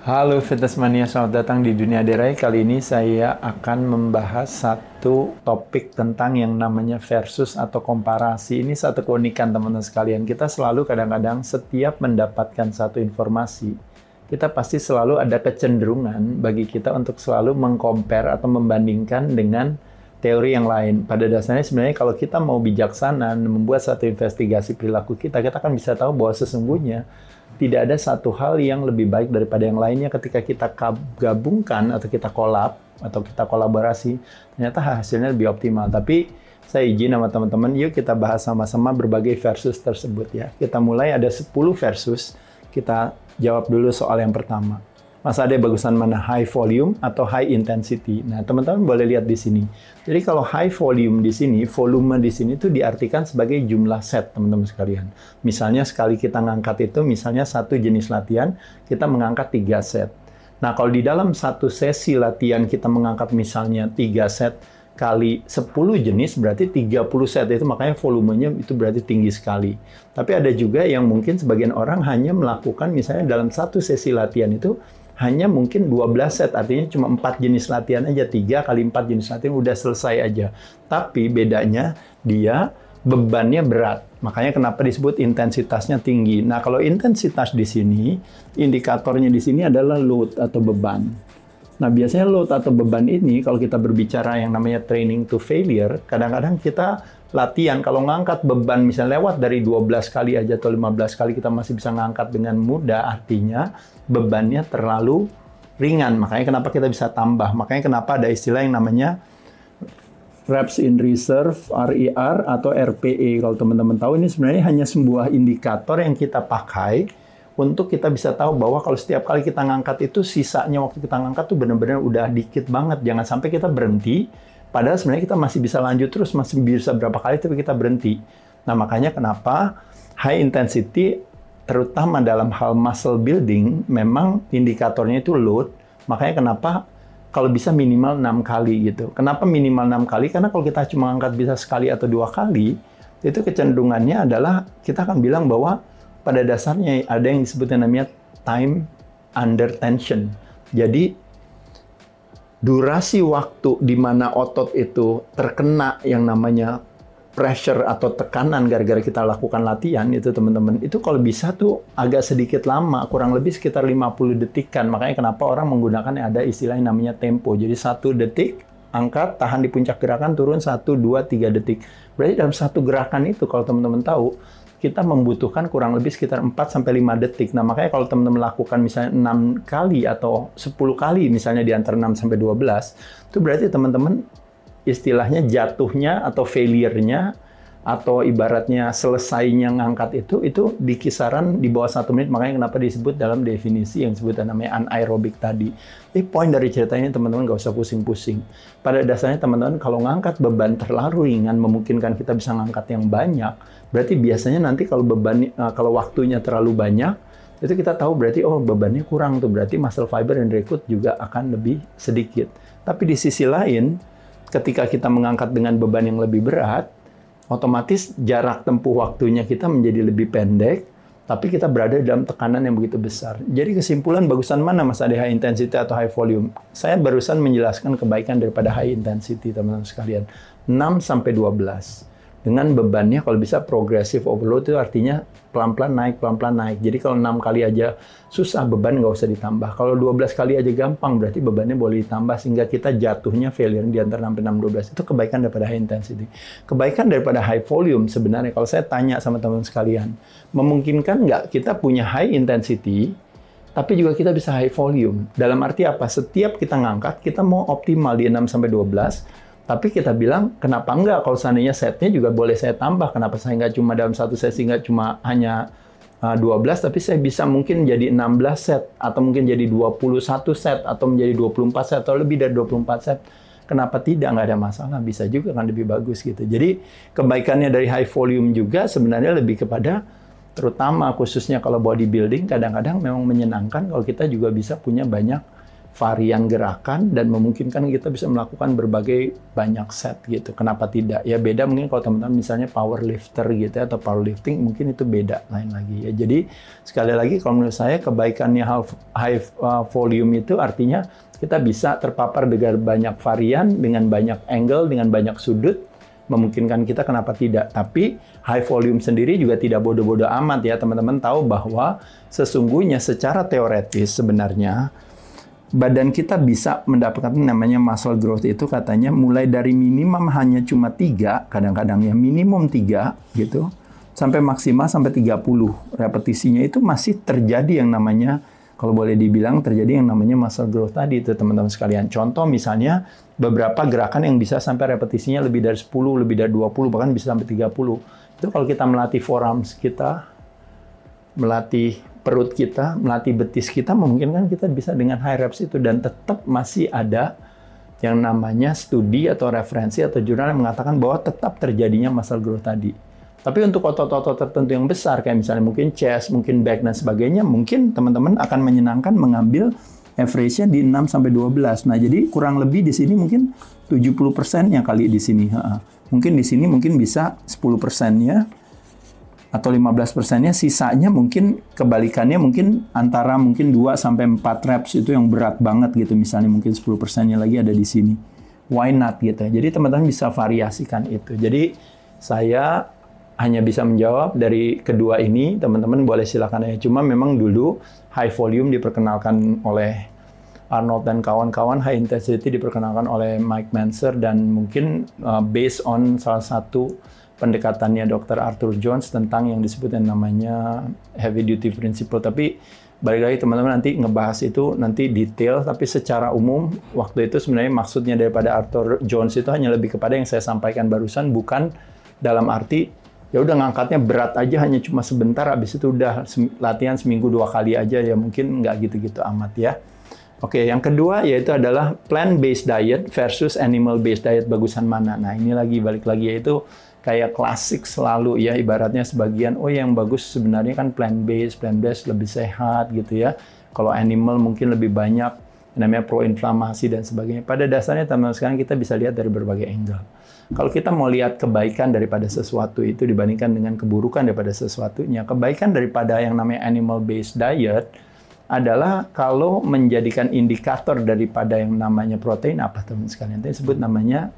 Halo Fitness Mania, selamat datang di Dunia Derai. Kali ini saya akan membahas satu topik tentang yang namanya versus atau komparasi. Ini satu keunikan teman-teman sekalian. Kita selalu kadang-kadang setiap mendapatkan satu informasi, kita pasti selalu ada kecenderungan bagi kita untuk selalu mengcompare atau membandingkan dengan teori yang lain. Pada dasarnya sebenarnya kalau kita mau bijaksana membuat satu investigasi perilaku kita akan bisa tahu bahwa sesungguhnya tidak ada satu hal yang lebih baik daripada yang lainnya ketika kita gabungkan atau kita collab atau kita kolaborasi, ternyata hasilnya lebih optimal. Tapi saya izin sama teman-teman, yuk kita bahas sama-sama berbagai versus tersebut ya. Kita mulai ada 10 versus, kita jawab dulu soal yang pertama. Mas Ade bagusan mana, high volume atau high intensity? Nah, teman-teman boleh lihat di sini. Jadi kalau high volume di sini, volume di sini itu diartikan sebagai jumlah set, teman-teman sekalian. Misalnya sekali kita ngangkat itu, misalnya satu jenis latihan, kita mengangkat 3 set. Nah, kalau di dalam satu sesi latihan kita mengangkat misalnya 3 set kali 10 jenis, berarti 30 set itu, makanya volumenya itu berarti tinggi sekali. Tapi ada juga yang mungkin sebagian orang hanya melakukan misalnya dalam satu sesi latihan itu hanya mungkin 12 set, artinya cuma 4 jenis latihan aja, 3 kali 4 jenis latihan udah selesai aja. Tapi bedanya dia bebannya berat. Makanya kenapa disebut intensitasnya tinggi. Nah, kalau intensitas di sini, indikatornya di sini adalah load atau beban. Nah, biasanya load atau beban ini, kalau kita berbicara yang namanya training to failure, kadang-kadang kita latihan, kalau ngangkat beban misalnya lewat dari 12 kali aja atau 15 kali kita masih bisa ngangkat dengan mudah, artinya bebannya terlalu ringan. Makanya kenapa kita bisa tambah. Makanya kenapa ada istilah yang namanya reps in reserve, RIR, atau RPE. Kalau teman-teman tahu, ini sebenarnya hanya sebuah indikator yang kita pakai untuk kita bisa tahu bahwa kalau setiap kali kita ngangkat itu, sisanya waktu kita ngangkat tuh benar-benar udah dikit banget. Jangan sampai kita berhenti, padahal sebenarnya kita masih bisa lanjut terus, masih bisa berapa kali, tapi kita berhenti. Nah, makanya kenapa high intensity, terutama dalam hal muscle building, memang indikatornya itu load. Makanya kenapa kalau bisa minimal 6 kali gitu. Kenapa minimal 6 kali? Karena kalau kita cuma angkat bisa sekali atau 2 kali, itu kecenderungannya adalah kita akan bilang bahwa pada dasarnya ada yang disebutnya namanya time under tension. Jadi durasi waktu di mana otot itu terkena yang namanya pressure atau tekanan gara-gara kita lakukan latihan itu teman-teman, itu kalau bisa tuh agak sedikit lama, kurang lebih sekitar 50 detikan. Makanya kenapa orang menggunakan ada istilah yang namanya tempo. Jadi 1 detik, angkat, tahan di puncak gerakan, turun 1, 2, 3 detik. Berarti dalam satu gerakan itu kalau teman-teman tahu, kita membutuhkan kurang lebih sekitar 4-5 detik. Nah, makanya kalau teman-teman lakukan misalnya 6 kali atau 10 kali misalnya di antara 6-12, itu berarti teman-teman istilahnya jatuhnya atau failure-nya atau ibaratnya selesainya ngangkat itu di kisaran di bawah 1 menit. Makanya kenapa disebut dalam definisi yang disebut namanya anaerobik tadi. Jadi poin dari cerita ini teman-teman nggak usah pusing-pusing. Pada dasarnya teman-teman kalau ngangkat beban terlalu ringan memungkinkan kita bisa ngangkat yang banyak. Berarti biasanya nanti kalau kalau waktunya terlalu banyak, itu kita tahu berarti bebannya kurang tuh. Berarti muscle fiber dan recruit juga akan lebih sedikit. Tapi di sisi lain, ketika kita mengangkat dengan beban yang lebih berat, otomatis jarak tempuh waktunya kita menjadi lebih pendek, tapi kita berada dalam tekanan yang begitu besar. Jadi kesimpulan bagusan mana Mas Ade, high intensity atau high volume? Saya barusan menjelaskan kebaikan daripada high intensity teman-teman sekalian. 6-12. Dengan bebannya kalau bisa progressive overload itu artinya pelan-pelan naik. Jadi kalau 6 kali aja susah, beban nggak usah ditambah. Kalau 12 kali aja gampang, berarti bebannya boleh ditambah sehingga kita jatuhnya failure di antara 6-12. Itu kebaikan daripada high intensity. Kebaikan daripada high volume sebenarnya kalau saya tanya sama teman-teman sekalian, memungkinkan nggak kita punya high intensity, tapi juga kita bisa high volume? Dalam arti apa? Setiap kita ngangkat, kita mau optimal di 6-12, tapi kita bilang, kenapa enggak? Kalau seandainya setnya juga boleh saya tambah. Kenapa saya nggak cuma dalam satu sesi, nggak cuma hanya 12, tapi saya bisa mungkin jadi 16 set, atau mungkin jadi 21 set, atau menjadi 24 set, atau lebih dari 24 set. Kenapa tidak? Nggak ada masalah. Bisa juga kan lebih bagus gitu. Jadi kebaikannya dari high volume juga sebenarnya lebih kepada, terutama khususnya kalau bodybuilding, kadang-kadang memang menyenangkan kalau kita juga bisa punya banyak varian gerakan dan memungkinkan kita bisa melakukan berbagai banyak set gitu. Kenapa tidak? Ya beda mungkin kalau teman-teman misalnya powerlifter gitu ya, atau powerlifting mungkin itu beda lain lagi ya. Jadi sekali lagi kalau menurut saya kebaikannya high volume itu artinya kita bisa terpapar dengan banyak varian, dengan banyak angle, dengan banyak sudut, memungkinkan kita kenapa tidak. Tapi high volume sendiri juga tidak bodoh-bodoh amat ya. Teman-teman tahu bahwa sesungguhnya secara teoretis sebenarnya badan kita bisa mendapatkan namanya muscle growth itu katanya mulai dari minimum hanya cuma 3, kadang-kadang ya minimum 3 gitu, sampai maksimal sampai 30 repetisinya itu masih terjadi yang namanya, kalau boleh dibilang terjadi yang namanya muscle growth tadi itu teman-teman sekalian. Contoh misalnya beberapa gerakan yang bisa sampai repetisinya lebih dari 10, lebih dari 20, bahkan bisa sampai 30. Itu kalau kita melatih forearms kita, melatih perut kita, melatih betis kita, memungkinkan kita bisa dengan high reps itu dan tetap masih ada yang namanya studi atau referensi atau jurnal yang mengatakan bahwa tetap terjadinya muscle growth tadi. Tapi untuk otot-otot tertentu yang besar, kayak misalnya mungkin chest, mungkin back, dan sebagainya, mungkin teman-teman akan menyenangkan mengambil average-nya di 6-12. Nah, jadi kurang lebih di sini mungkin 70%-nya kali di sini. Mungkin di sini mungkin bisa 10%-nya, atau 15%-nya, sisanya mungkin kebalikannya mungkin antara mungkin 2-4 reps itu yang berat banget gitu, misalnya mungkin 10%-nya lagi ada di sini. Why not gitu. Jadi teman-teman bisa variasikan itu. Jadi saya hanya bisa menjawab dari kedua ini, teman-teman boleh silakan ya. Cuma memang dulu high volume diperkenalkan oleh Arnold dan kawan-kawan, high intensity diperkenalkan oleh Mike Mentzer, dan mungkin based on salah satu pendekatannya Dr. Arthur Jones tentang yang disebut yang namanya heavy duty principle. Tapi balik lagi teman-teman nanti ngebahas itu nanti detail, tapi secara umum waktu itu sebenarnya maksudnya daripada Arthur Jones itu hanya lebih kepada yang saya sampaikan barusan, bukan dalam arti ya udah ngangkatnya berat aja hanya cuma sebentar, habis itu udah latihan seminggu 2 kali aja, ya mungkin nggak gitu-gitu amat ya. Oke, yang kedua yaitu adalah plant-based diet versus animal-based diet, bagusan mana? Nah ini lagi balik lagi yaitu kayak klasik selalu ya, ibaratnya sebagian, oh yang bagus sebenarnya kan plant-based lebih sehat gitu ya. Kalau animal mungkin lebih banyak namanya pro-inflamasi dan sebagainya. Pada dasarnya teman-teman sekarang kita bisa lihat dari berbagai angle. Kalau kita mau lihat kebaikan daripada sesuatu itu dibandingkan dengan keburukan daripada sesuatunya, kebaikan daripada yang namanya animal-based diet adalah kalau menjadikan indikator daripada yang namanya protein apa teman-teman sekalian, itu disebut namanya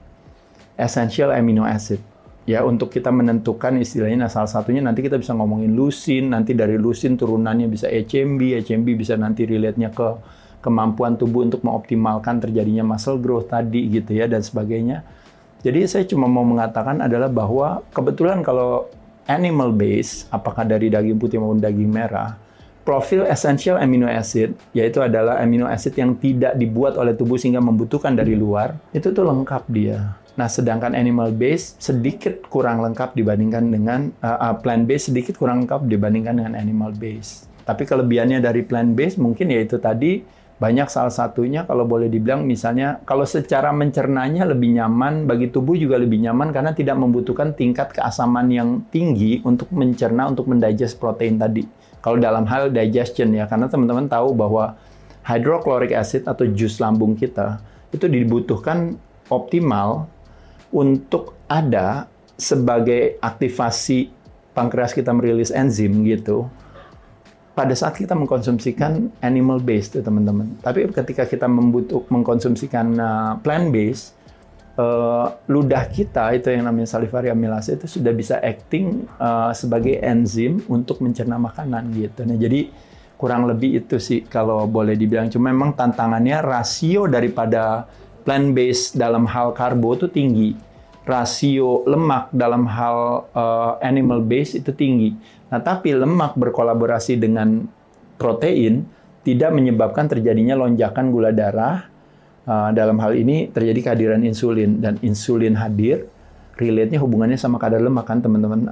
essential amino acid. Ya, untuk kita menentukan istilahnya, nah salah satunya nanti kita bisa ngomongin leucine, nanti dari leucine turunannya bisa HMB bisa nanti relate-nya ke kemampuan tubuh untuk mengoptimalkan terjadinya muscle growth tadi gitu ya, dan sebagainya. Jadi saya cuma mau mengatakan adalah bahwa kebetulan kalau animal base, apakah dari daging putih maupun daging merah, profil essential amino acid, yaitu adalah amino acid yang tidak dibuat oleh tubuh sehingga membutuhkan dari luar, itu tuh lengkap dia. Nah, sedangkan animal base sedikit kurang lengkap dibandingkan dengan plant base, sedikit kurang lengkap dibandingkan dengan animal base. Tapi kelebihannya dari plant base mungkin yaitu tadi banyak, salah satunya kalau boleh dibilang misalnya kalau secara mencernanya lebih nyaman, bagi tubuh juga lebih nyaman karena tidak membutuhkan tingkat keasaman yang tinggi untuk mencerna, untuk mendigest protein tadi. Kalau dalam hal digestion ya, karena teman-teman tahu bahwa hydrochloric acid atau jus lambung kita itu dibutuhkan optimal untuk ada sebagai aktivasi pankreas kita merilis enzim gitu pada saat kita mengkonsumsikan animal based teman-teman. Tapi ketika kita mengkonsumsikan plant based, ludah kita itu yang namanya salivary amylase itu sudah bisa acting sebagai enzim untuk mencerna makanan gitu. Nah, jadi kurang lebih itu sih kalau boleh dibilang. Cuma memang tantangannya rasio daripada plant-based dalam hal karbo itu tinggi. Rasio lemak dalam hal animal-based itu tinggi. Nah, tapi lemak berkolaborasi dengan protein tidak menyebabkan terjadinya lonjakan gula darah. Dalam hal ini terjadi kehadiran insulin. Dan insulin hadir, relate-nya hubungannya sama kadar lemak kan teman-teman,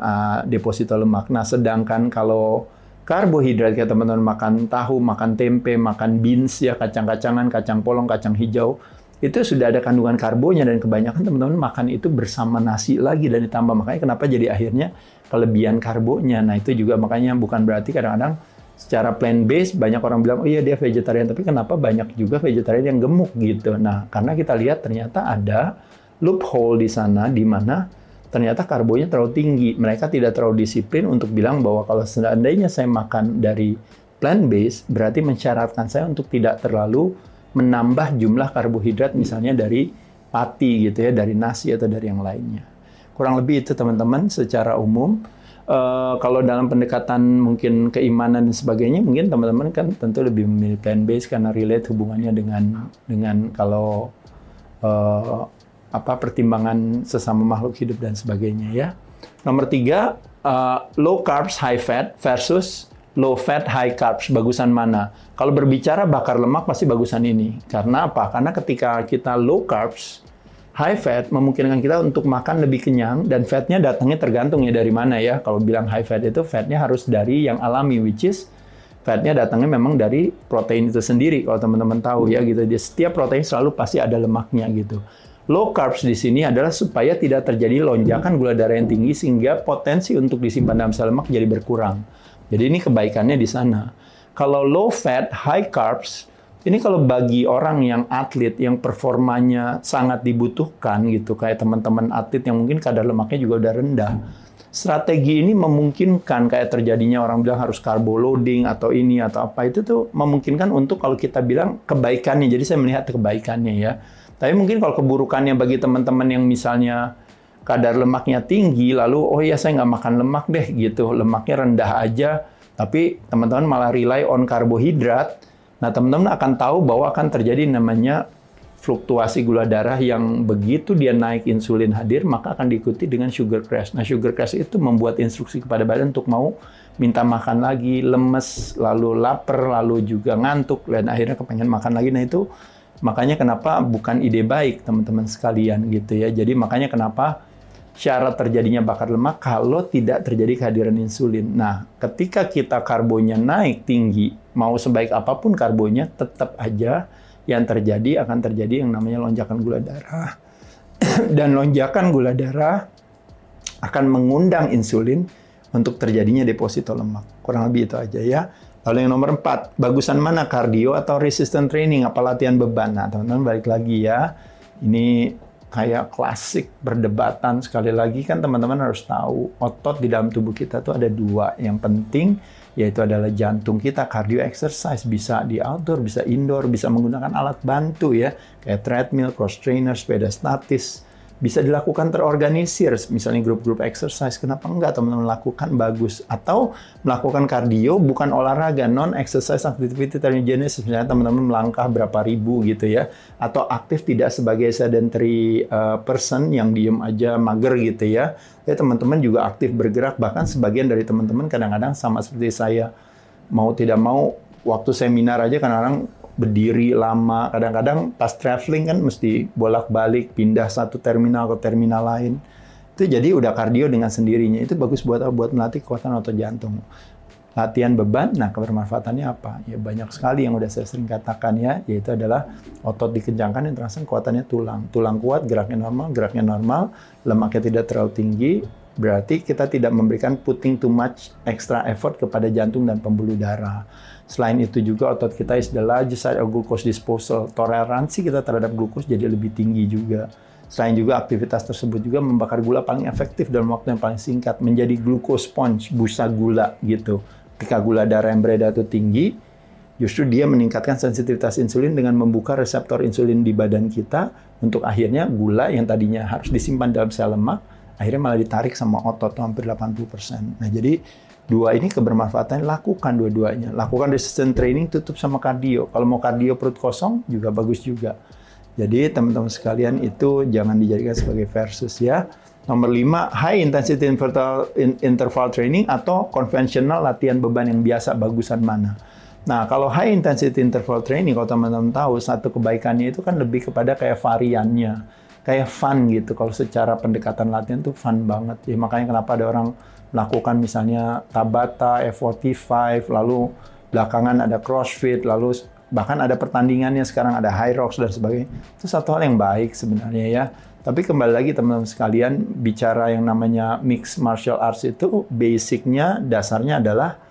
deposito lemak. Nah, sedangkan kalau karbohidrat kayak teman-teman makan tahu, makan tempe, makan beans ya, kacang-kacangan, kacang polong, kacang hijau, itu sudah ada kandungan karbonya, dan kebanyakan teman-teman makan itu bersama nasi lagi dan ditambah. Makanya kenapa jadi akhirnya kelebihan karbonya. Nah, itu juga makanya bukan berarti kadang-kadang Secara plant-based, banyak orang bilang, oh iya dia vegetarian, tapi kenapa banyak juga vegetarian yang gemuk gitu? Nah, karena kita lihat ternyata ada loophole di sana, di mana ternyata karbonya terlalu tinggi. Mereka tidak terlalu disiplin untuk bilang bahwa kalau seandainya saya makan dari plant-based, berarti mensyaratkan saya untuk tidak terlalu menambah jumlah karbohidrat, misalnya dari pati gitu ya, dari nasi atau dari yang lainnya. Kurang lebih itu teman-teman secara umum. Kalau dalam pendekatan mungkin keimanan dan sebagainya, mungkin teman-teman kan tentu lebih memilih plant-based karena relate hubungannya dengan kalau pertimbangan sesama makhluk hidup dan sebagainya ya. Nomor 3, low carbs high fat versus low fat high carbs, bagusan mana? Kalau berbicara bakar lemak pasti bagusan ini. Karena apa? Karena ketika kita low carbs high fat memungkinkan kita untuk makan lebih kenyang, dan fatnya datangnya tergantung ya dari mana ya. Kalau bilang high fat itu fatnya harus dari yang alami, which is fatnya datangnya memang dari protein itu sendiri. Kalau teman-teman tahu ya gitu, dia setiap protein selalu pasti ada lemaknya gitu. Low carbs di sini adalah supaya tidak terjadi lonjakan gula darah yang tinggi sehingga potensi untuk disimpan dalam sel lemak jadi berkurang. Jadi ini kebaikannya di sana. Kalau low fat high carbs ini kalau bagi orang yang atlet, yang performanya sangat dibutuhkan gitu, kayak teman-teman atlet yang mungkin kadar lemaknya juga udah rendah, strategi ini memungkinkan kayak terjadinya orang bilang harus carbo loading atau ini atau apa, itu tuh memungkinkan untuk kalau kita bilang kebaikannya. Jadi saya melihat kebaikannya ya. Tapi mungkin kalau keburukannya bagi teman-teman yang misalnya kadar lemaknya tinggi, lalu oh ya saya nggak makan lemak deh gitu, lemaknya rendah aja, tapi teman-teman malah rely on karbohidrat. Nah, teman-teman akan tahu bahwa akan terjadi namanya fluktuasi gula darah yang begitu dia naik insulin hadir, maka akan diikuti dengan sugar crash. Nah, sugar crash itu membuat instruksi kepada badan untuk mau minta makan lagi, lemes, lalu lapar, lalu juga ngantuk, dan akhirnya kepengen makan lagi. Nah, itu makanya kenapa bukan ide baik, teman-teman sekalian, gitu ya. Jadi, makanya kenapa syarat terjadinya bakar lemak kalau tidak terjadi kehadiran insulin. Nah, ketika kita karbonya naik tinggi, mau sebaik apapun karbonya, tetap aja yang terjadi akan terjadi yang namanya lonjakan gula darah. Dan lonjakan gula darah akan mengundang insulin untuk terjadinya deposito lemak. Kurang lebih itu aja ya. Lalu yang nomor 4, bagusan mana, kardio atau resistance training, apa latihan beban? Nah, teman-teman balik lagi ya. Ini kayak klasik perdebatan. Sekali lagi kan teman-teman harus tahu otot di dalam tubuh kita tuh ada 2 yang penting, yaitu adalah jantung kita. Cardio exercise bisa di outdoor, bisa indoor, bisa menggunakan alat bantu ya, kayak treadmill, cross trainer, sepeda statis. Bisa dilakukan terorganisir, misalnya grup-grup exercise. Kenapa enggak teman-teman lakukan, bagus. Atau melakukan kardio bukan olahraga, non-exercise activity jenis, misalnya teman-teman melangkah berapa ribu gitu ya. Atau aktif tidak sebagai sedentary person yang diem aja, mager gitu ya. Ya teman-teman juga aktif bergerak, bahkan sebagian dari teman-teman kadang-kadang sama seperti saya. Mau tidak mau, waktu seminar aja kadang-kadang berdiri lama, kadang-kadang pas traveling kan mesti bolak-balik pindah satu terminal ke terminal lain. Itu jadi udah kardio dengan sendirinya. Itu bagus buat melatih kekuatan otot jantung. Latihan beban, nah kebermanfaatannya apa? Ya banyak sekali yang udah saya sering katakan ya, yaitu adalah otot dikencangkan yang terasa kekuatannya tulang. Tulang kuat, geraknya normal, lemaknya tidak terlalu tinggi, berarti kita tidak memberikan putting too much extra effort kepada jantung dan pembuluh darah. Selain itu juga otot kita is the largest site of glucose disposal. Toleransi kita terhadap glukos jadi lebih tinggi juga. Selain juga aktivitas tersebut juga membakar gula paling efektif dalam waktu yang paling singkat, menjadi glucose sponge, busa gula gitu. Ketika gula darah yang beredar itu tinggi, justru dia meningkatkan sensitivitas insulin dengan membuka reseptor insulin di badan kita untuk akhirnya gula yang tadinya harus disimpan dalam sel lemak, akhirnya malah ditarik sama otot hampir 80%. Nah, jadi 2 ini kebermanfaatan, lakukan dua-duanya. Lakukan resistance training, tutup sama kardio. Kalau mau kardio perut kosong juga bagus juga. Jadi teman-teman sekalian itu jangan dijadikan sebagai versus ya. Nomor 5, high intensity interval training atau konvensional latihan beban yang biasa, bagusan mana? Nah, kalau high intensity interval training, kalau teman-teman tahu, satu kebaikannya itu kan lebih kepada kayak variannya. Kayak fun gitu. Kalau secara pendekatan latihan tuh fun banget. Ya, makanya kenapa ada orang melakukan misalnya Tabata, F45, lalu belakangan ada CrossFit, lalu bahkan ada pertandingannya sekarang, ada High Rocks dan sebagainya. Itu satu hal yang baik sebenarnya ya. Tapi kembali lagi teman-teman sekalian, bicara yang namanya mixed martial arts itu basicnya, dasarnya adalah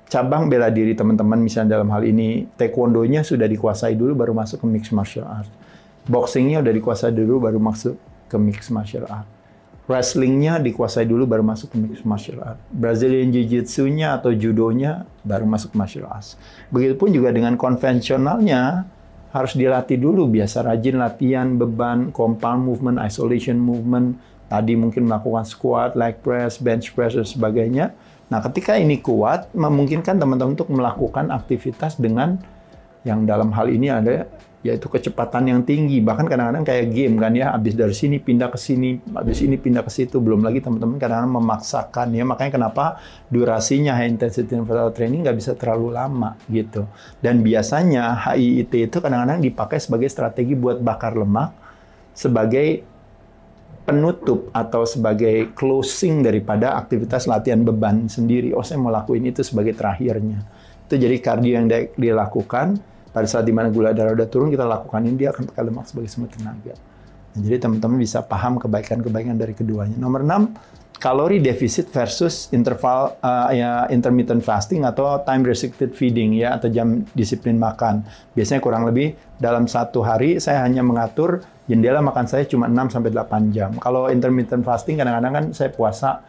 cabang bela diri teman-teman, misalnya dalam hal ini taekwondo-nya sudah dikuasai dulu baru masuk ke mixed martial art. Boxing-nya udah dikuasai dulu baru masuk ke mixed martial art. Wrestling-nya dikuasai dulu baru masuk ke mixed martial art. Brazilian Jiu-Jitsu-nya atau judonya baru masuk ke martial arts. Begitupun juga dengan konvensionalnya harus dilatih dulu, biasa rajin latihan beban, compound movement, isolation movement, tadi mungkin melakukan squat, leg press, bench press, dan sebagainya. Nah, ketika ini kuat, memungkinkan teman-teman untuk melakukan aktivitas dengan yang dalam hal ini ada yaitu kecepatan yang tinggi. Bahkan kadang-kadang kayak game kan ya, habis dari sini pindah ke sini, habis ini pindah ke situ. Belum lagi teman-teman kadang-kadang memaksakan ya. Makanya kenapa durasinya high intensity interval training nggak bisa terlalu lama gitu. Dan biasanya HIIT itu kadang-kadang dipakai sebagai strategi buat bakar lemak, sebagai penutup atau sebagai closing daripada aktivitas latihan beban sendiri. Oh, saya mau lakuin itu sebagai terakhirnya. Itu jadi kardio yang dilakukan. Pada saat dimana gula darah udah turun, kita lakukan ini, dia akan bakar lemak sebagai sumber tenaga. Nah, jadi teman-teman bisa paham kebaikan-kebaikan dari keduanya. Nomor 6, kalori defisit versus interval intermittent fasting atau time restricted feeding ya, atau jam disiplin makan. Biasanya kurang lebih dalam satu hari saya hanya mengatur jendela makan saya cuma 6-8 jam. Kalau intermittent fasting kadang-kadang kan saya puasa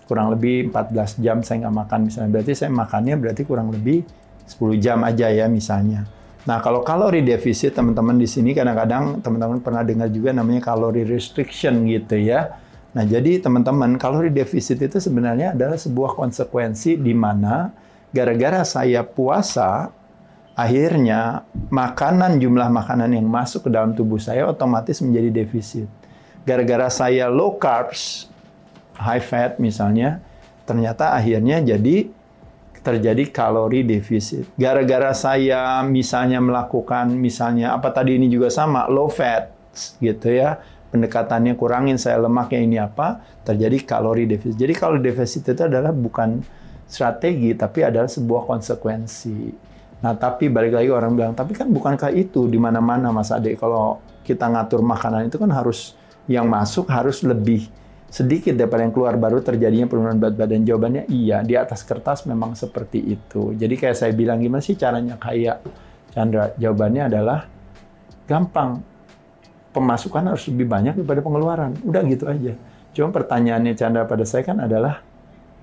kurang lebih 14 jam saya nggak makan misalnya. Berarti saya makannya berarti kurang lebih 10 jam aja ya misalnya. Nah, kalau kalori defisit, teman-teman di sini kadang-kadang teman-teman pernah dengar juga namanya kalori restriction gitu ya. Nah, jadi teman-teman, kalori defisit itu sebenarnya adalah sebuah konsekuensi di mana gara-gara saya puasa, akhirnya jumlah makanan yang masuk ke dalam tubuh saya otomatis menjadi defisit. Gara-gara saya low carbs, high fat misalnya, ternyata akhirnya terjadi kalori defisit. Gara-gara saya misalnya melakukan, apa tadi ini juga sama, low fat gitu ya, pendekatannya kurangin saya lemaknya ini terjadi kalori defisit. Jadi kalori defisit itu adalah bukan strategi, tapi adalah sebuah konsekuensi. Nah, tapi balik lagi orang bilang, tapi kan bukankah itu di mana-mana Mas Ade, kalau kita ngatur makanan itu kan harus, yang masuk harus lebih sedikit daripada yang keluar, baru terjadinya penurunan berat badan. Jawabannya iya, di atas kertas memang seperti itu. Jadi kayak saya bilang, gimana sih caranya kaya, Chandra? Jawabannya adalah gampang. Pemasukan harus lebih banyak daripada pengeluaran. Udah gitu aja. Cuma pertanyaannya Chandra pada saya kan adalah,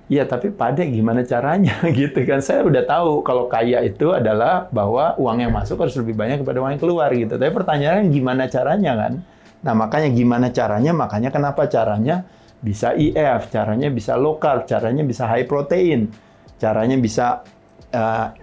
iya tapi Pak Ade gimana caranya gitu kan. Saya udah tahu kalau kaya itu adalah bahwa uang yang masuk harus lebih banyak daripada uang yang keluar gitu. Tapi pertanyaannya gimana caranya kan? Nah, makanya gimana caranya? Makanya kenapa caranya bisa IF, caranya bisa low carb, caranya bisa high protein, caranya bisa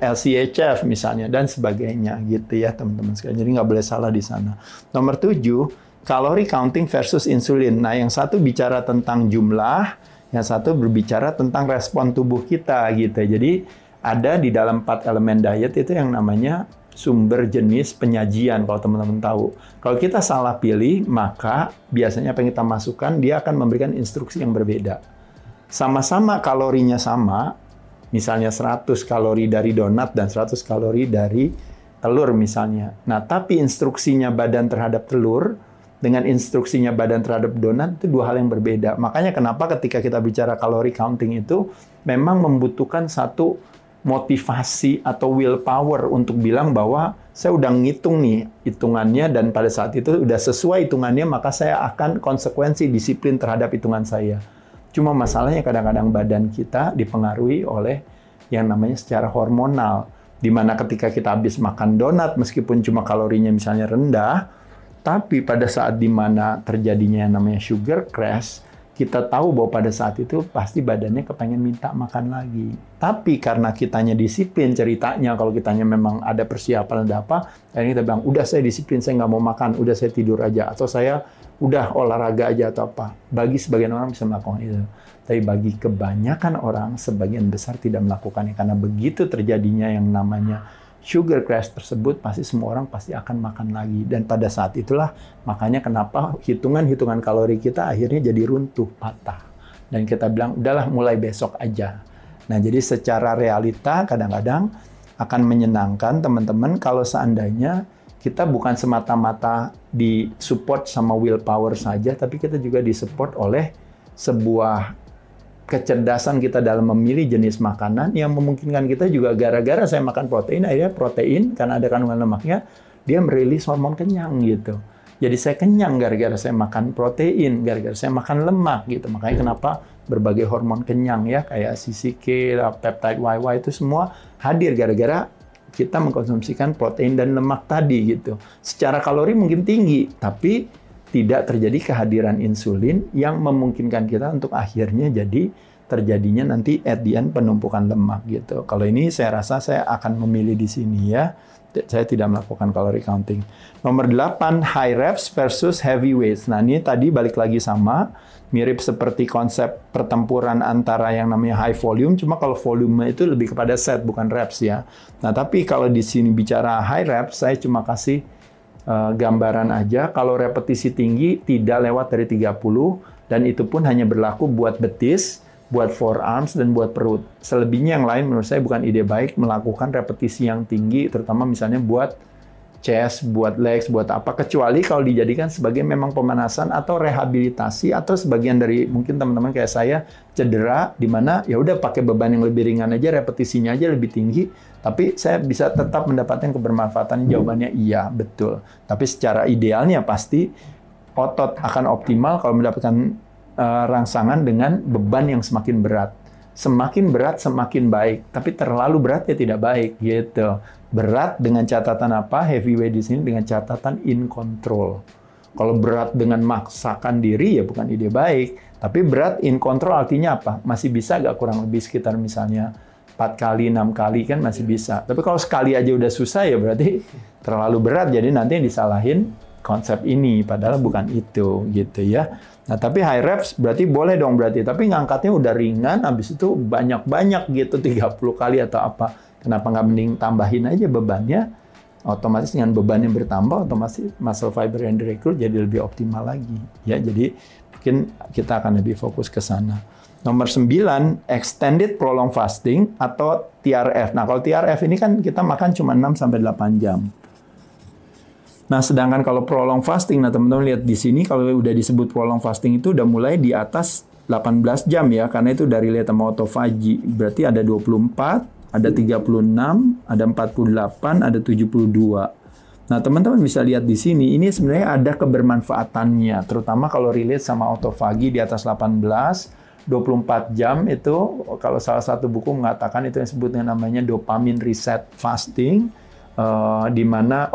LCHF misalnya, dan sebagainya gitu ya teman-teman sekalian. Jadi nggak boleh salah di sana. Nomor 7, kalori counting versus insulin. Nah, yang satu bicara tentang jumlah, yang satu berbicara tentang respon tubuh kita gitu. Jadi ada di dalam 4 elemen diet itu yang namanya sumber jenis penyajian, kalau teman-teman tahu. Kalau kita salah pilih, maka biasanya apa yang kita masukkan, dia akan memberikan instruksi yang berbeda. Sama-sama kalorinya sama, misalnya 100 kalori dari donat dan 100 kalori dari telur misalnya. Nah, tapi instruksinya badan terhadap telur dengan instruksinya badan terhadap donat itu dua hal yang berbeda. Makanya kenapa ketika kita bicara kalori counting itu memang membutuhkan satu motivasi atau willpower untuk bilang bahwa saya udah ngitung nih hitungannya, dan pada saat itu udah sesuai hitungannya, maka saya akan konsekuensi disiplin terhadap hitungan saya. Cuma masalahnya kadang-kadang badan kita dipengaruhi oleh yang namanya secara hormonal, di mana ketika kita habis makan donat meskipun cuma kalorinya misalnya rendah, tapi pada saat di mana terjadinya yang namanya sugar crash, kita tahu bahwa pada saat itu pasti badannya kepengen minta makan lagi. Tapi karena kitanya disiplin, ceritanya kalau kitanya memang ada persiapan, ada apa, akhirnya kita bilang, udah saya disiplin, saya nggak mau makan, udah saya tidur aja, atau saya udah olahraga aja atau apa. Bagi sebagian orang bisa melakukan itu. Tapi bagi kebanyakan orang, sebagian besar tidak melakukannya. Karena begitu terjadinya yang namanya sugar crash tersebut, pasti semua orang pasti akan makan lagi. Dan pada saat itulah, makanya kenapa hitungan-hitungan kalori kita akhirnya jadi runtuh, patah. Dan kita bilang, udahlah mulai besok aja. Nah, jadi secara realita kadang-kadang akan menyenangkan teman-teman kalau seandainya kita bukan semata-mata disupport sama willpower saja, tapi kita juga disupport oleh sebuah kecerdasan kita dalam memilih jenis makanan yang memungkinkan kita juga gara-gara saya makan protein, akhirnya protein karena ada kandungan lemaknya, dia merilis hormon kenyang gitu. Jadi saya kenyang gara-gara saya makan protein, gara-gara saya makan lemak gitu. Makanya kenapa berbagai hormon kenyang ya, kayak CCK, peptide YY itu semua hadir gara-gara kita mengkonsumsikan protein dan lemak tadi gitu. Secara kalori mungkin tinggi, tapi tidak terjadi kehadiran insulin yang memungkinkan kita untuk akhirnya jadi terjadinya nanti at the end penumpukan lemak gitu. Kalau ini saya rasa saya akan memilih di sini ya. Saya tidak melakukan calorie counting. Nomor 8, high reps versus heavy weights. Nah, ini tadi balik lagi sama, mirip seperti konsep pertempuran antara yang namanya high volume, cuma kalau volume itu lebih kepada set bukan reps ya. Nah, tapi kalau di sini bicara high reps, saya cuma kasih gambaran aja, kalau repetisi tinggi tidak lewat dari 30, dan itu pun hanya berlaku buat betis, buat forearms, dan buat perut. Selebihnya yang lain menurut saya bukan ide baik melakukan repetisi yang tinggi, terutama misalnya buat chest, buat legs, buat apa, kecuali kalau dijadikan sebagai memang pemanasan atau rehabilitasi, atau sebagian dari mungkin teman-teman kayak saya cedera, di mana ya udah pakai beban yang lebih ringan aja, repetisinya aja lebih tinggi, tapi saya bisa tetap mendapatkan kebermanfaatan. Jawabannya iya, betul. Tapi secara idealnya pasti otot akan optimal kalau mendapatkan rangsangan dengan beban yang semakin berat. Semakin berat semakin baik, tapi terlalu berat ya tidak baik gitu. Berat dengan catatan apa? Heavyweight di sini dengan catatan in control. Kalau berat dengan maksakan diri ya bukan ide baik, tapi berat in control artinya apa? Masih bisa nggak kurang lebih sekitar misalnya 4 kali, 6 kali kan masih bisa. Tapi kalau sekali aja udah susah ya berarti terlalu berat, jadi nanti yang disalahin konsep ini, padahal bukan itu gitu ya. Nah, tapi high reps berarti boleh dong berarti, tapi ngangkatnya udah ringan, habis itu banyak-banyak gitu, 30 kali atau apa. Kenapa nggak mending tambahin aja bebannya, otomatis dengan beban yang bertambah, otomatis muscle fiber yang direkrut jadi lebih optimal lagi. Ya, jadi mungkin kita akan lebih fokus ke sana. Nomor 9, extended prolonged fasting atau TRF. Nah, kalau TRF ini kan kita makan cuma 6-8 jam. Nah, sedangkan kalau prolonged fasting, nah teman-teman lihat di sini kalau udah disebut prolonged fasting itu udah mulai di atas 18 jam ya, karena itu dari lihat sama autophagy. Berarti ada 24, ada 36, ada 48, ada 72. Nah, teman-teman bisa lihat di sini, ini sebenarnya ada kebermanfaatannya, terutama kalau relate sama autophagy di atas 18, 24 jam itu, kalau salah satu buku mengatakan itu yang disebut dengan namanya dopamine reset fasting, di mana,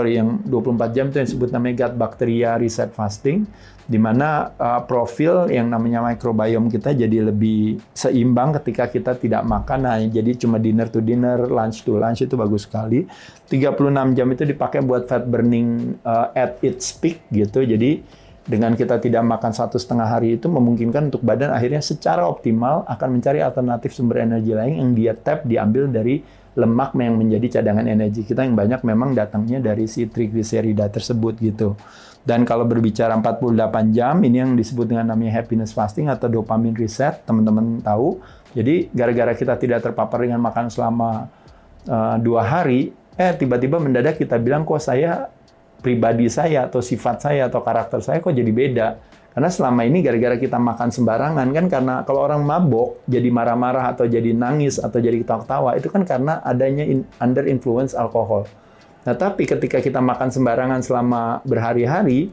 yang 24 jam itu yang disebut namanya gut bacteria reset fasting, di mana profil yang namanya microbiome kita jadi lebih seimbang ketika kita tidak makan. Nah, jadi cuma dinner to dinner, lunch to lunch itu bagus sekali. 36 jam itu dipakai buat fat burning at its peak gitu. Jadi dengan kita tidak makan 1,5 hari itu memungkinkan untuk badan akhirnya secara optimal akan mencari alternatif sumber energi lain yang dia diambil dari lemak yang menjadi cadangan energi kita yang banyak memang datangnya dari si trigliserida tersebut gitu. Dan kalau berbicara 48 jam, ini yang disebut dengan namanya happiness fasting atau dopamine reset, teman-teman tahu. Jadi gara-gara kita tidak terpapar dengan makan selama 2 hari, tiba-tiba mendadak kita bilang kok pribadi saya atau sifat saya atau karakter saya kok jadi beda. Karena selama ini gara-gara kita makan sembarangan kan, karena kalau orang mabok jadi marah-marah atau jadi nangis atau jadi ketawa-ketawa itu kan karena adanya under influence alkohol. Nah, tapi ketika kita makan sembarangan selama berhari-hari,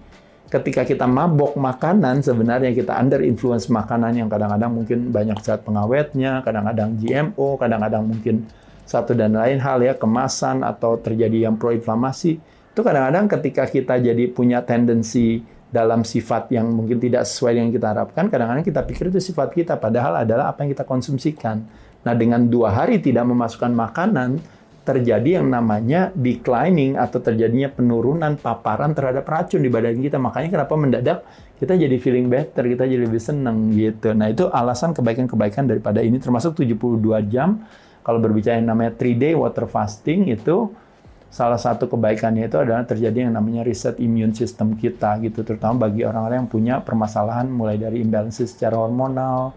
ketika kita mabok makanan sebenarnya kita under influence makanan yang kadang-kadang mungkin banyak zat pengawetnya, kadang-kadang GMO, kadang-kadang mungkin satu dan lain hal ya, kemasan atau terjadi yang proinflamasi. Itu kadang-kadang ketika kita jadi punya tendensi dalam sifat yang mungkin tidak sesuai dengan kita harapkan, kadang-kadang kita pikir itu sifat kita, padahal adalah apa yang kita konsumsikan. Nah, dengan 2 hari tidak memasukkan makanan, terjadi yang namanya declining atau terjadinya penurunan paparan terhadap racun di badan kita. Makanya kenapa mendadak kita jadi feeling better, kita jadi lebih senang gitu. Nah, itu alasan kebaikan-kebaikan daripada ini, termasuk 72 jam. Kalau berbicara yang namanya 3-day water fasting itu, salah satu kebaikannya itu adalah terjadi yang namanya reset immune system kita gitu, terutama bagi orang-orang yang punya permasalahan mulai dari imbalance secara hormonal,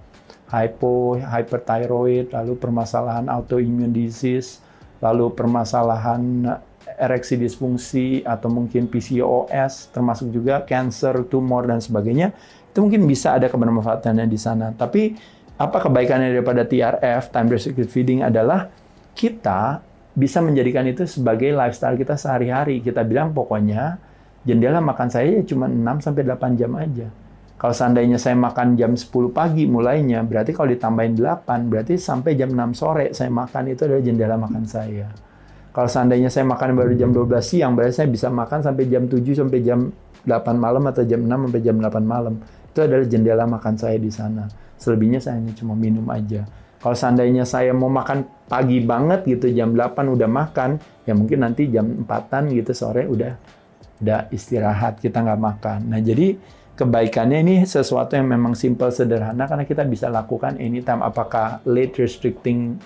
hyperthyroid, lalu permasalahan autoimmune disease, lalu permasalahan ereksi disfungsi atau mungkin PCOS, termasuk juga cancer, tumor dan sebagainya. Itu mungkin bisa ada kebermanfaatannya di sana. Tapi apa kebaikannya daripada TRF, time restricted feeding, adalah kita bisa menjadikan itu sebagai lifestyle kita sehari-hari. Kita bilang pokoknya jendela makan saya ya cuma 6-8 jam aja. Kalau seandainya saya makan jam 10 pagi mulainya, berarti kalau ditambahin 8, berarti sampai jam 6 sore saya makan, itu adalah jendela makan saya. Kalau seandainya saya makan baru jam 12 siang, berarti saya bisa makan sampai jam 7 sampai jam 8 malam atau jam 6 sampai jam 8 malam. Itu adalah jendela makan saya di sana. Selebihnya saya hanya cuma minum aja. Kalau seandainya saya mau makan pagi banget gitu, jam 8 udah makan, ya mungkin nanti jam 4-an gitu sore udah istirahat, kita nggak makan. Nah, jadi kebaikannya ini sesuatu yang memang simple, sederhana, karena kita bisa lakukan anytime, apakah late restricting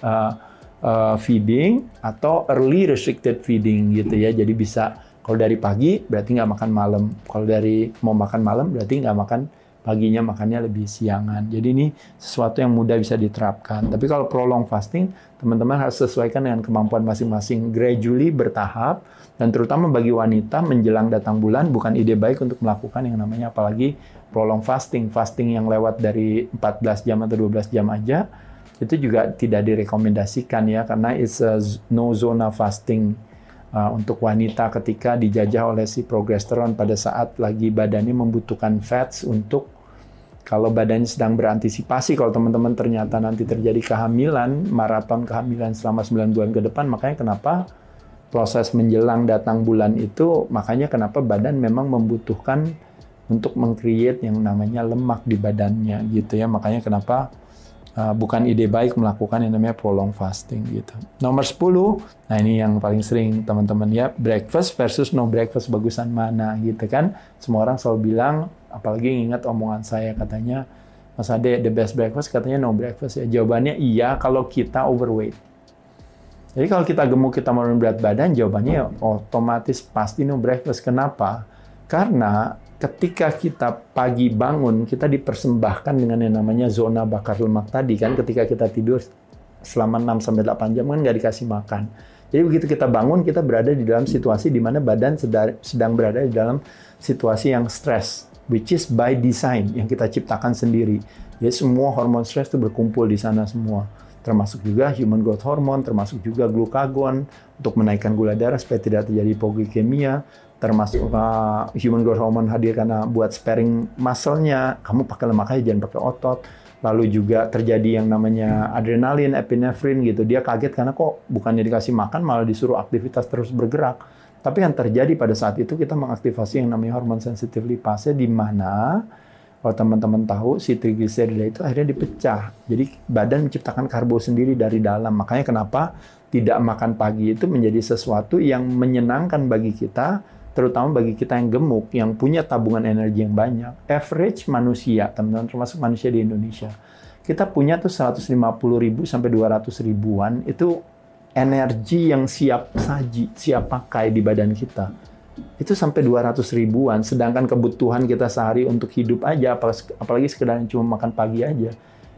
feeding atau early restricted feeding gitu ya. Jadi bisa, kalau dari pagi berarti nggak makan malam, kalau dari mau makan malam berarti nggak makan paginya, makannya lebih siangan. Jadi ini sesuatu yang mudah bisa diterapkan. Tapi kalau prolong fasting, teman-teman harus sesuaikan dengan kemampuan masing-masing, gradually, bertahap, dan terutama bagi wanita menjelang datang bulan bukan ide baik untuk melakukan yang namanya apalagi prolong fasting. Fasting yang lewat dari 14 jam atau 12 jam aja, itu juga tidak direkomendasikan ya, karena it's a no zona fasting untuk wanita ketika dijajah oleh si progesteron pada saat lagi badannya membutuhkan fats untuk, kalau badannya sedang berantisipasi, kalau teman-teman ternyata nanti terjadi kehamilan, maraton kehamilan selama 9 bulan ke depan, makanya kenapa proses menjelang datang bulan itu, makanya kenapa badan memang membutuhkan untuk meng-create yang namanya lemak di badannya gitu ya. Makanya kenapa bukan ide baik melakukan yang namanya prolong fasting gitu. Nomor 10, nah ini yang paling sering teman-teman ya, breakfast versus no breakfast, bagusan mana gitu kan. Semua orang selalu bilang, apalagi ingat omongan saya katanya, Mas Ade, the best breakfast katanya no breakfast ya. Jawabannya iya kalau kita overweight. Jadi kalau kita gemuk, kita menurun berat badan, jawabannya ya otomatis pasti no breakfast. Kenapa? Karena ketika kita pagi bangun, kita dipersembahkan dengan yang namanya zona bakar lemak tadi kan. Ketika kita tidur selama 6-8 jam kan nggak dikasih makan. Jadi begitu kita bangun, kita berada di dalam situasi di mana badan sedang berada di dalam situasi yang stres, which is by design, yang kita ciptakan sendiri. Jadi semua hormon stres itu berkumpul di sana semua. Termasuk juga human growth hormone, termasuk juga glukagon untuk menaikkan gula darah supaya tidak terjadi hipoglikemia, termasuk human growth hormone hadir karena buat sparing muscle-nya, kamu pakai lemak aja, jangan pakai otot. Lalu juga terjadi yang namanya adrenalin, epinefrin gitu. Dia kaget karena kok bukannya dikasih makan malah disuruh aktivitas terus bergerak. Tapi yang terjadi pada saat itu kita mengaktifasi yang namanya hormon sensitif lipase, di mana kalau teman-teman tahu si trigliserida itu akhirnya dipecah. Jadi badan menciptakan karbo sendiri dari dalam. Makanya kenapa tidak makan pagi itu menjadi sesuatu yang menyenangkan bagi kita, terutama bagi kita yang gemuk, yang punya tabungan energi yang banyak. Average manusia, teman-teman, termasuk manusia di Indonesia, kita punya tuh 150.000 sampai 200.000-an itu energi yang siap saji, siap pakai di badan kita. Itu sampai 200.000-an, sedangkan kebutuhan kita sehari untuk hidup aja, apalagi sekedar cuma makan pagi aja,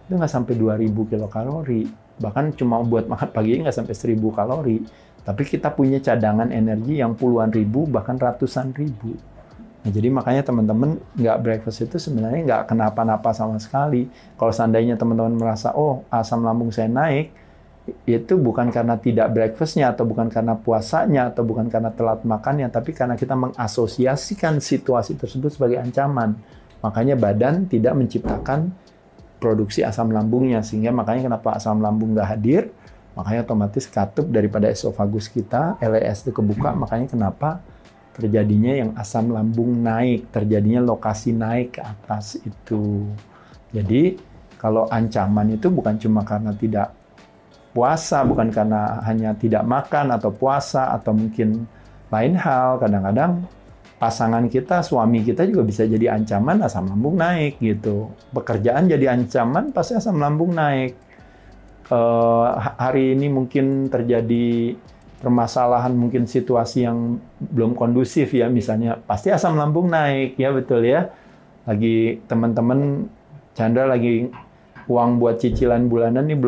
itu nggak sampai 2.000 kilokalori. Bahkan cuma buat makan pagi nggak sampai 1.000 kalori. Tapi kita punya cadangan energi yang puluhan ribu, bahkan ratusan ribu. Nah, jadi makanya teman-teman nggak breakfast itu sebenarnya nggak kenapa-napa sama sekali. Kalau seandainya teman-teman merasa, oh asam lambung saya naik, itu bukan karena tidak breakfastnya, atau bukan karena puasanya, atau bukan karena telat makannya, tapi karena kita mengasosiasikan situasi tersebut sebagai ancaman. Makanya badan tidak menciptakan produksi asam lambungnya, sehingga makanya kenapa asam lambung nggak hadir, makanya otomatis katup daripada esofagus kita, LES itu kebuka, makanya kenapa terjadinya yang asam lambung naik, terjadinya lokasi naik ke atas itu. Jadi kalau ancaman itu bukan cuma karena tidak puasa, bukan karena hanya tidak makan atau puasa, atau mungkin lain hal. Kadang-kadang pasangan kita, suami kita juga bisa jadi ancaman asam lambung naik gitu. Pekerjaan jadi ancaman pasti asam lambung naik. Hari ini mungkin terjadi permasalahan, mungkin situasi yang belum kondusif ya, misalnya pasti asam lambung naik ya, betul ya. Lagi teman-teman Chandra lagi uang buat cicilan bulanan nih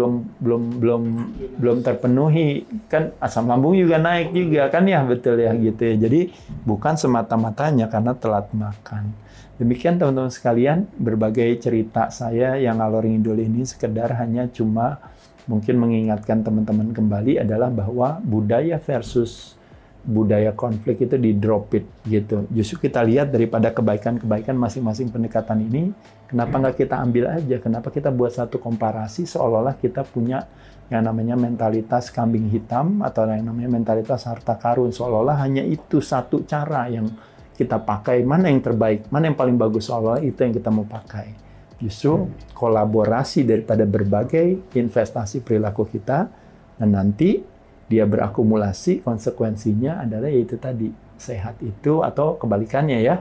belum terpenuhi, kan asam lambung juga naik juga kan ya, betul ya gitu ya. Jadi bukan semata-matanya karena telat makan. Demikian teman-teman sekalian, berbagai cerita saya yang ngalor ngidul ini sekedar hanya cuma mungkin mengingatkan teman-teman kembali adalah bahwa budaya versus budaya konflik itu di drop it gitu. Justru kita lihat daripada kebaikan-kebaikan masing-masing pendekatan ini, kenapa nggak kita ambil aja? Kenapa kita buat satu komparasi seolah-olah kita punya yang namanya mentalitas kambing hitam atau yang namanya mentalitas harta karun, seolah-olah hanya itu satu cara yang kita pakai, mana yang terbaik, mana yang paling bagus, seolah-olah itu yang kita mau pakai. Justru kolaborasi daripada berbagai investasi perilaku kita, dan nanti dia berakumulasi, konsekuensinya adalah yaitu tadi, sehat itu atau kebalikannya ya,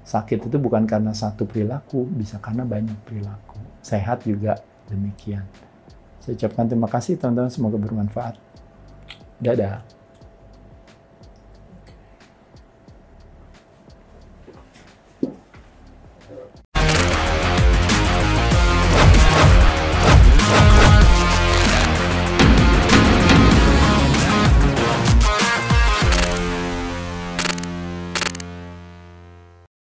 sakit itu bukan karena satu perilaku, bisa karena banyak perilaku. Sehat juga demikian. Saya ucapkan terima kasih teman-teman, semoga bermanfaat. Dadah.